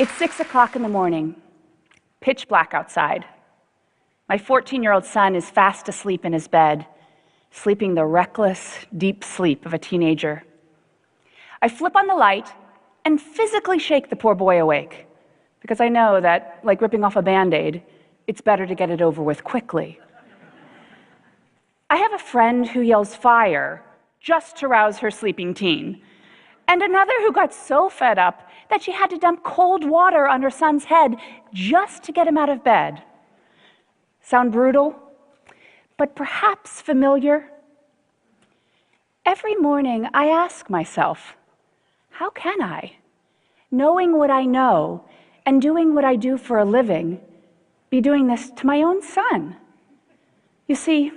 It's 6 o'clock in the morning, pitch black outside. My 14-year-old son is fast asleep in his bed, sleeping the reckless, deep sleep of a teenager. I flip on the light and physically shake the poor boy awake, because I know that, like ripping off a Band-Aid, it's better to get it over with quickly. I have a friend who yells fire just to rouse her sleeping teen, and another who got so fed up that she had to dump cold water on her son's head just to get him out of bed. Sound brutal, but perhaps familiar? Every morning I ask myself, how can I, knowing what I know and doing what I do for a living, be doing this to my own son? You see,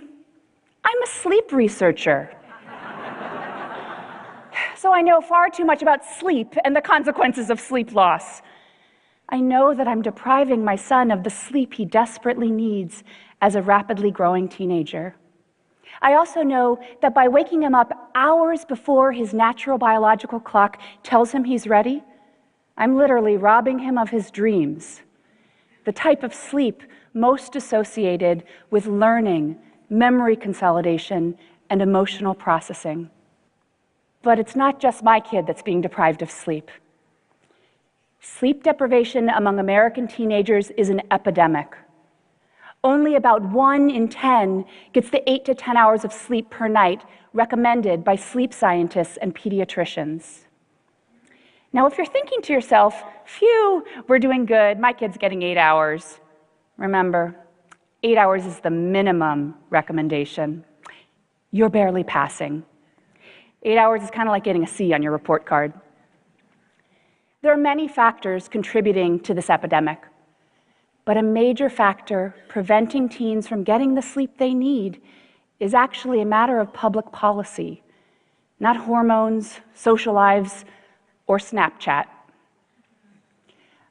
I'm a sleep researcher. So I know far too much about sleep and the consequences of sleep loss. I know that I'm depriving my son of the sleep he desperately needs as a rapidly growing teenager. I also know that by waking him up hours before his natural biological clock tells him he's ready, I'm literally robbing him of his dreams, the type of sleep most associated with learning, memory consolidation, and emotional processing. But it's not just my kid that's being deprived of sleep. Sleep deprivation among American teenagers is an epidemic. Only about 1 in 10 gets the 8 to 10 hours of sleep per night recommended by sleep scientists and pediatricians. Now, if you're thinking to yourself, phew, we're doing good, my kid's getting 8 hours. Remember, 8 hours is the minimum recommendation. You're barely passing. 8 hours is kind of like getting a C on your report card. There are many factors contributing to this epidemic, but a major factor preventing teens from getting the sleep they need is actually a matter of public policy, not hormones, social lives, or Snapchat.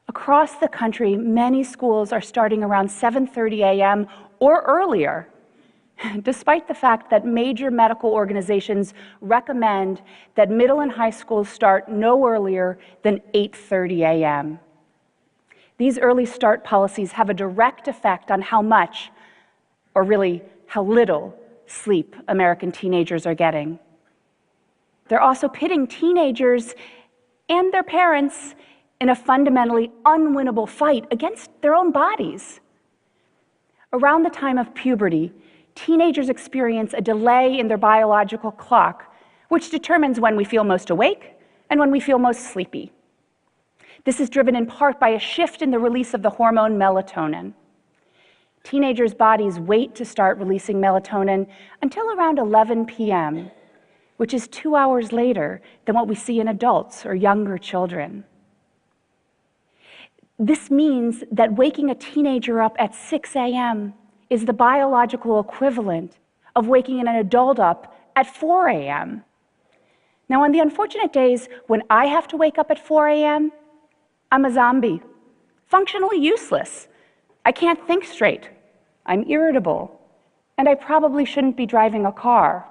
Across the country, many schools are starting around 7:30 a.m. or earlier, despite the fact that major medical organizations recommend that middle and high schools start no earlier than 8:30 a.m. These early start policies have a direct effect on how much, or really how little, sleep American teenagers are getting. They're also pitting teenagers and their parents in a fundamentally unwinnable fight against their own bodies. Around the time of puberty, teenagers experience a delay in their biological clock, which determines when we feel most awake and when we feel most sleepy. This is driven in part by a shift in the release of the hormone melatonin. Teenagers' bodies wait to start releasing melatonin until around 11 p.m., which is 2 hours later than what we see in adults or younger children. This means that waking a teenager up at 6 a.m. is the biological equivalent of waking an adult up at 4 a.m. Now, on the unfortunate days when I have to wake up at 4 a.m., I'm a zombie, functionally useless. I can't think straight. I'm irritable, and I probably shouldn't be driving a car.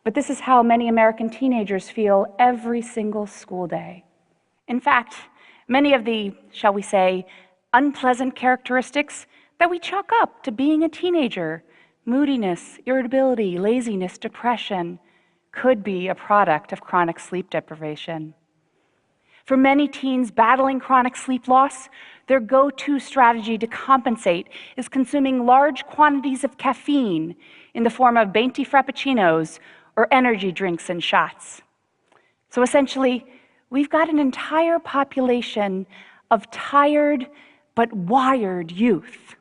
But this is how many American teenagers feel every single school day. In fact, many of the, shall we say, unpleasant characteristics that we chalk up to being a teenager, moodiness, irritability, laziness, depression, could be a product of chronic sleep deprivation. For many teens battling chronic sleep loss, their go-to strategy to compensate is consuming large quantities of caffeine in the form of venti frappuccinos or energy drinks and shots. So essentially, we've got an entire population of tired but wired youth.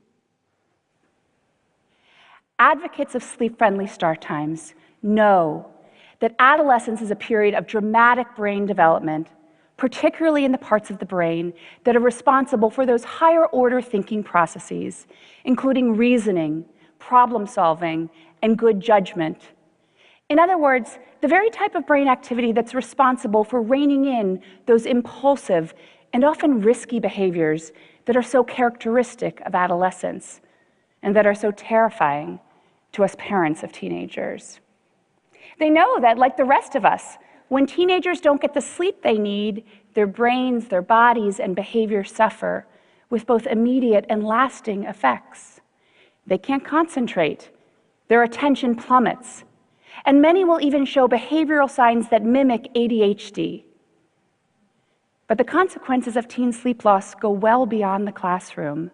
Advocates of sleep-friendly start times know that adolescence is a period of dramatic brain development, particularly in the parts of the brain that are responsible for those higher-order thinking processes, including reasoning, problem-solving, and good judgment. In other words, the very type of brain activity that's responsible for reining in those impulsive and often risky behaviors that are so characteristic of adolescence and that are so terrifying to us parents of teenagers. They know that, like the rest of us, When teenagers don't get the sleep they need, their brains, their bodies, and behavior suffer, with both immediate and lasting effects. They can't concentrate. Their attention plummets. And many will even show behavioral signs that mimic ADHD. But the consequences of teen sleep loss go well beyond the classroom,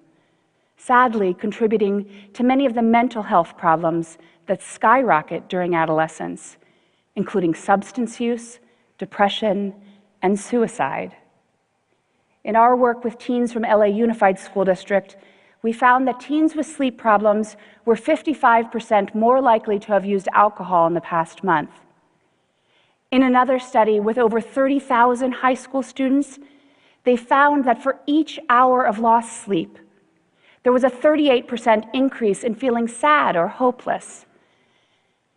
sadly contributing to many of the mental health problems that skyrocket during adolescence, including substance use, depression, and suicide. In our work with teens from LA Unified School District, we found that teens with sleep problems were 55% more likely to have used alcohol in the past month. In another study with over 30,000 high school students, they found that for each hour of lost sleep, there was a 38% increase in feeling sad or hopeless,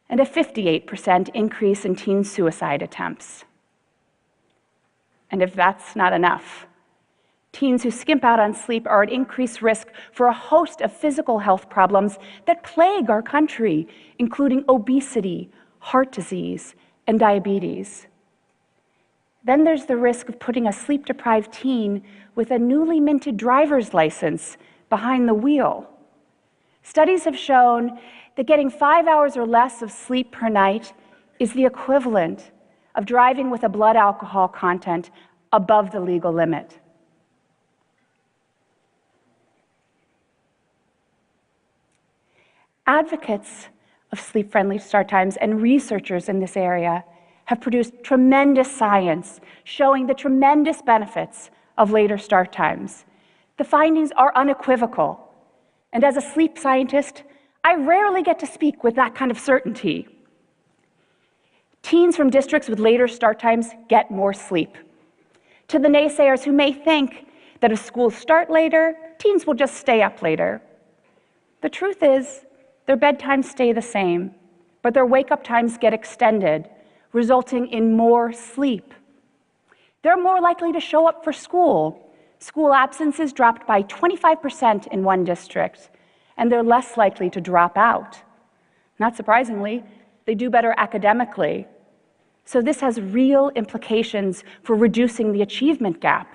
and a 58% increase in teen suicide attempts. And if that's not enough, teens who skimp out on sleep are at increased risk for a host of physical health problems that plague our country, including obesity, heart disease, and diabetes. Then there's the risk of putting a sleep-deprived teen with a newly minted driver's license behind the wheel. Studies have shown that getting 5 hours or less of sleep per night is the equivalent of driving with a blood alcohol content above the legal limit. Advocates of sleep-friendly start times and researchers in this area have produced tremendous science showing the tremendous benefits of later start times. The findings are unequivocal, and as a sleep scientist, I rarely get to speak with that kind of certainty. Teens from districts with later start times get more sleep. To the naysayers who may think that if schools start later, teens will just stay up later. The truth is, their bedtimes stay the same, but their wake-up times get extended, resulting in more sleep. They're more likely to show up for school. School absences dropped by 25% in one district, and they're less likely to drop out. Not surprisingly, they do better academically. So this has real implications for reducing the achievement gap.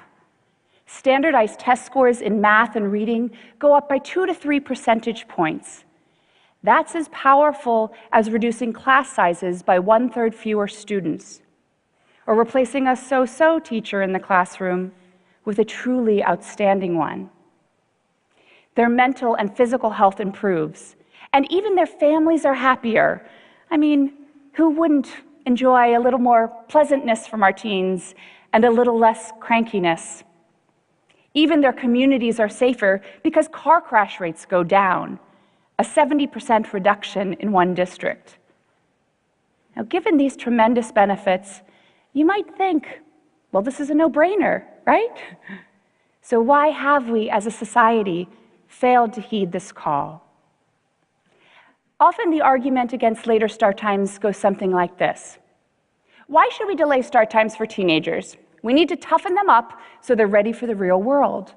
Standardized test scores in math and reading go up by 2 to 3 percentage points. That's as powerful as reducing class sizes by 1/3 fewer students, or replacing a so-so teacher in the classroom with a truly outstanding one. Their mental and physical health improves, and even their families are happier. I mean, who wouldn't enjoy a little more pleasantness from our teens and a little less crankiness? Even their communities are safer because car crash rates go down, a 70% reduction in one district. Now, given these tremendous benefits, you might think, well, this is a no-brainer, right? So why have we, as a society, failed to heed this call? Often the argument against later start times goes something like this. Why should we delay start times for teenagers? We need to toughen them up so they're ready for the real world.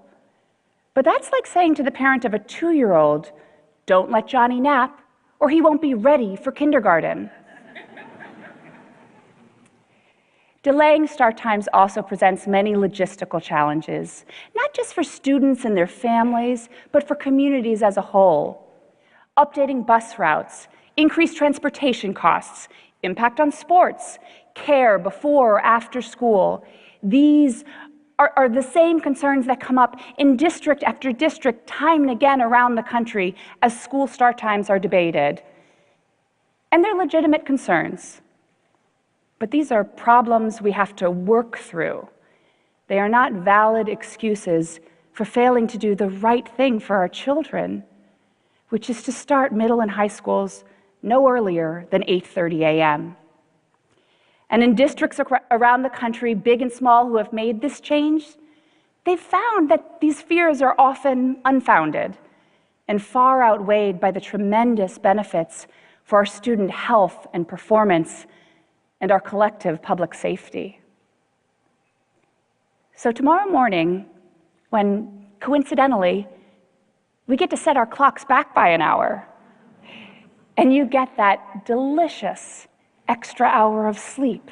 But that's like saying to the parent of a 2-year-old, don't let Johnny nap, or he won't be ready for kindergarten. Delaying start times also presents many logistical challenges, not just for students and their families, but for communities as a whole. Updating bus routes, increased transportation costs, impact on sports, care before or after school. These are the same concerns that come up in district after district, time and again around the country as school start times are debated. And they're legitimate concerns. But these are problems we have to work through. They are not valid excuses for failing to do the right thing for our children, which is to start middle and high schools no earlier than 8:30 a.m. And in districts around the country, big and small, who have made this change, they've found that these fears are often unfounded and far outweighed by the tremendous benefits for our student health and performance and our collective public safety. So tomorrow morning, when coincidentally, we get to set our clocks back by an hour, and you get that delicious extra hour of sleep,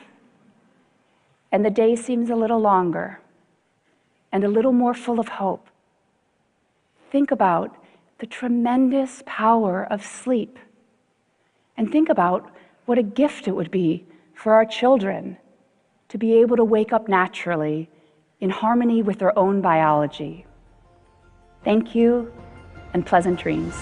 and the day seems a little longer and a little more full of hope, think about the tremendous power of sleep. And think about what a gift it would be for our children to be able to wake up naturally in harmony with their own biology. Thank you, and pleasant dreams.